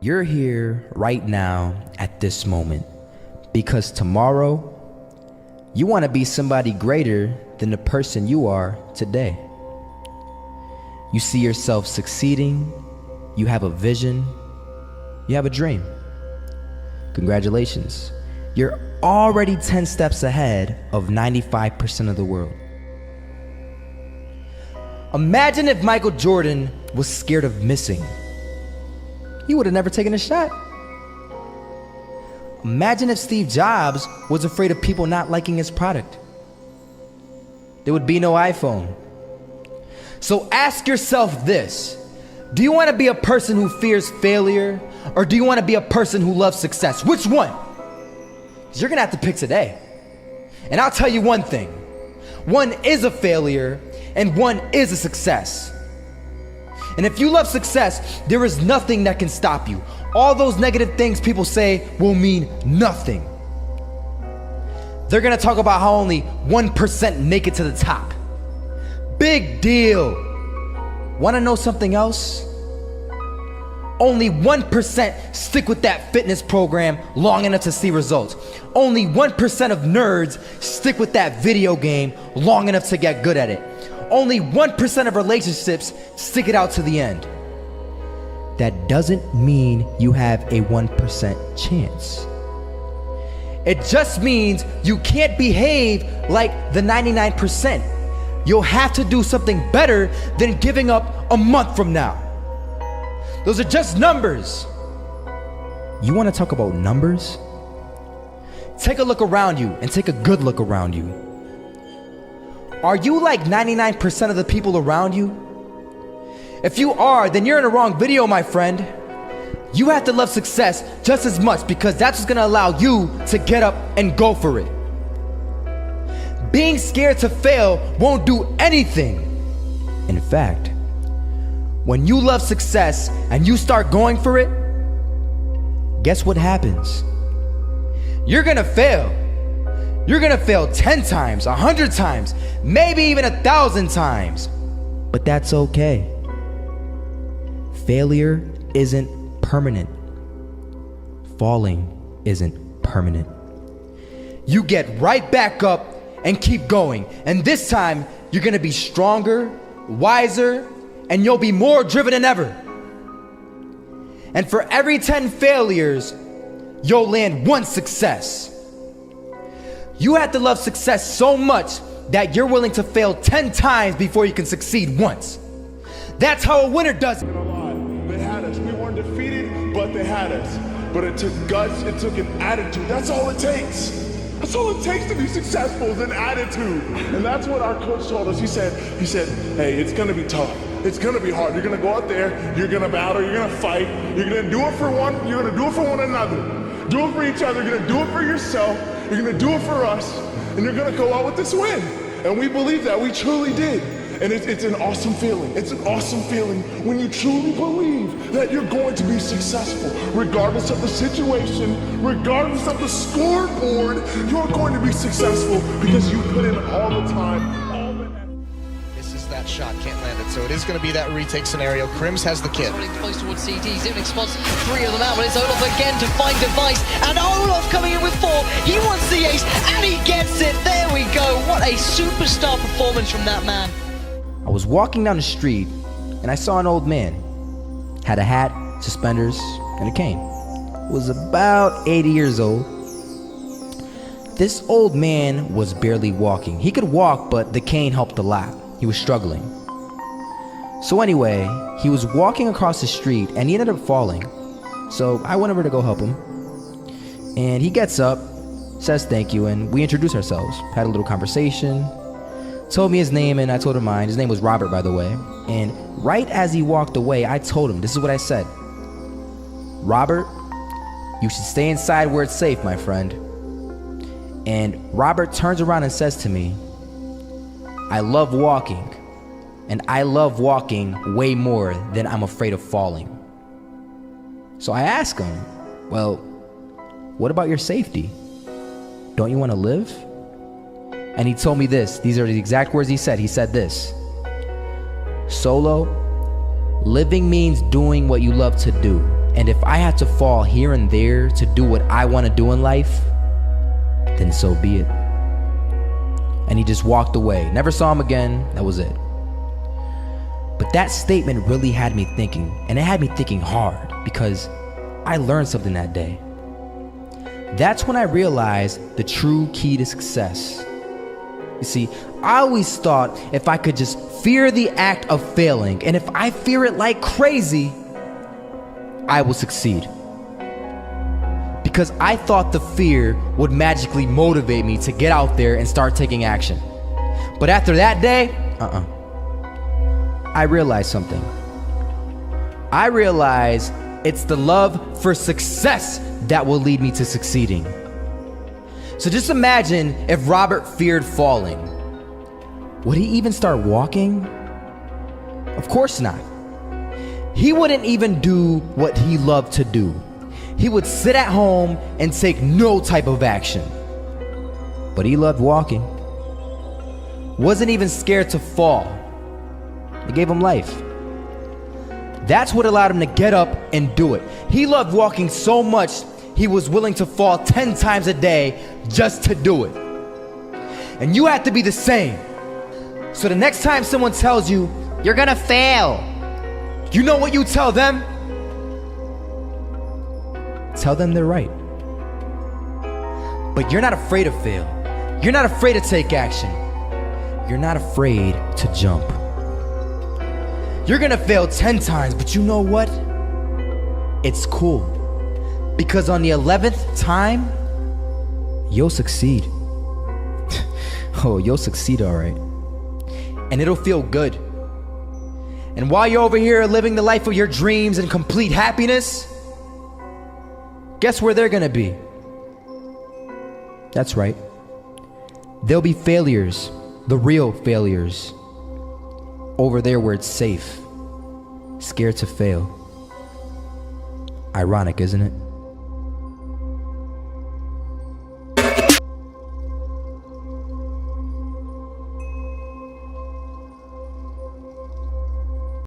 You're here right now at this moment because tomorrow you want to be somebody greater than the person you are today. You see yourself succeeding, you have a vision, you have a dream. Congratulations. You're already 10 steps ahead of 95% of the world. Imagine if Michael Jordan was scared of missing. He would have never taken a shot. Imagine if Steve Jobs was afraid of people not liking his product. There would be no iPhone. So ask yourself this: do you want to be a person who fears failure, or do you want to be a person who loves success? Which one? Because you're gonna have to pick today. And I'll tell you one thing: one is a failure and one is a success. And if you love success, there is nothing that can stop you. All those negative things people say will mean nothing. They're gonna talk about how only 1% make it to the top. Big deal. Wanna know something else? Only 1% stick with that fitness program long enough to see results. Only 1% of nerds stick with that video game long enough to get good at it. Only 1% of relationships stick it out to the end. That doesn't mean you have a 1% chance. It just means you can't behave like the 99%. You'll have to do something better than giving up a month from now. Those are just numbers. You want to talk about numbers? Take a look around you and take a good look around you. Are you like 99% of the people around you? If you are, then you're in the wrong video, my friend. You have to love success just as much because that's what's gonna allow you to get up and go for it. Being scared to fail won't do anything. In fact, when you love success and you start going for it, guess what happens? You're gonna fail. You're gonna fail 10 times, 100 times, maybe even 1,000 times. But that's okay. Failure isn't permanent. Falling isn't permanent. You get right back up and keep going. And this time, you're gonna be stronger, wiser, and you'll be more driven than ever. And for every 10 failures, you'll land one success. You have to love success so much that you're willing to fail 10 times before you can succeed once. That's how a winner does it. They had us. We weren't defeated, but they had us. But it took guts, it took an attitude. That's all it takes. That's all it takes to be successful is an attitude. And that's what our coach told us. He said, hey, it's gonna be tough. It's gonna be hard. You're gonna go out there, you're gonna battle, you're gonna fight, you're gonna do it for one, you're gonna do it for one another. Do it for each other, you're gonna do it for yourself, you're gonna do it for us, and you're gonna go out with this win. And we believe that, we truly did. And it's an awesome feeling. It's an awesome feeling when you truly believe that you're going to be successful. Regardless of the situation, regardless of the scoreboard, you're going to be successful because you put in all the time. That shot can't land it, so it is going to be that retake scenario. Crims has the kid. Running close towards CT, Zivnik spots 3 of them out, but it's Olaf again to find device, and Olaf coming in with 4. He wants the ace, and he gets it. There we go. What a superstar performance from that man. I was walking down the street and I saw an old man. Had a hat, suspenders, and a cane. Was about 80 years old. This old man was barely walking. He could walk, but the cane helped a lot. He was struggling. So anyway, he was walking across the street and he ended up falling. So I went over to go help him. And he gets up, says thank you, and we introduced ourselves. Had a little conversation. Told me his name and I told him mine. His name was Robert, by the way. And right as he walked away, I told him, this is what I said: Robert, you should stay inside where it's safe, my friend. And Robert turns around and says to me, I love walking, and I love walking way more than I'm afraid of falling. So I asked him, well, what about your safety? Don't you want to live? And he told me this. These are the exact words he said. He said this: Solo, living means doing what you love to do. And if I had to fall here and there to do what I want to do in life, then so be it. And he just walked away. Never saw him again. That was it. But that statement really had me thinking, and it had me thinking hard, because I learned something that day. That's when I realized the true key to success. You see, I always thought if I could just fear the act of failing, and if I fear it like crazy, I will succeed. Because I thought the fear would magically motivate me to get out there and start taking action. But after that day, I realized something. I realized it's the love for success that will lead me to succeeding. So just imagine if Robert feared falling. Would he even start walking? Of course not. He wouldn't even do what he loved to do. He would sit at home and take no type of action. But he loved walking. Wasn't even scared to fall. It gave him life. That's what allowed him to get up and do it. He loved walking so much, he was willing to fall 10 times a day just to do it. And you have to be the same. So the next time someone tells you, you're gonna fail, you know what you tell them? Tell them they're right. But you're not afraid to fail. You're not afraid to take action. You're not afraid to jump. You're gonna fail 10 times, but you know what? It's cool. Because on the 11th time, you'll succeed. Oh, you'll succeed, all right. And it'll feel good. And while you're over here living the life of your dreams and complete happiness, guess where they're gonna be? That's right. They'll be failures, the real failures. Over there where it's safe, scared to fail. Ironic, isn't it?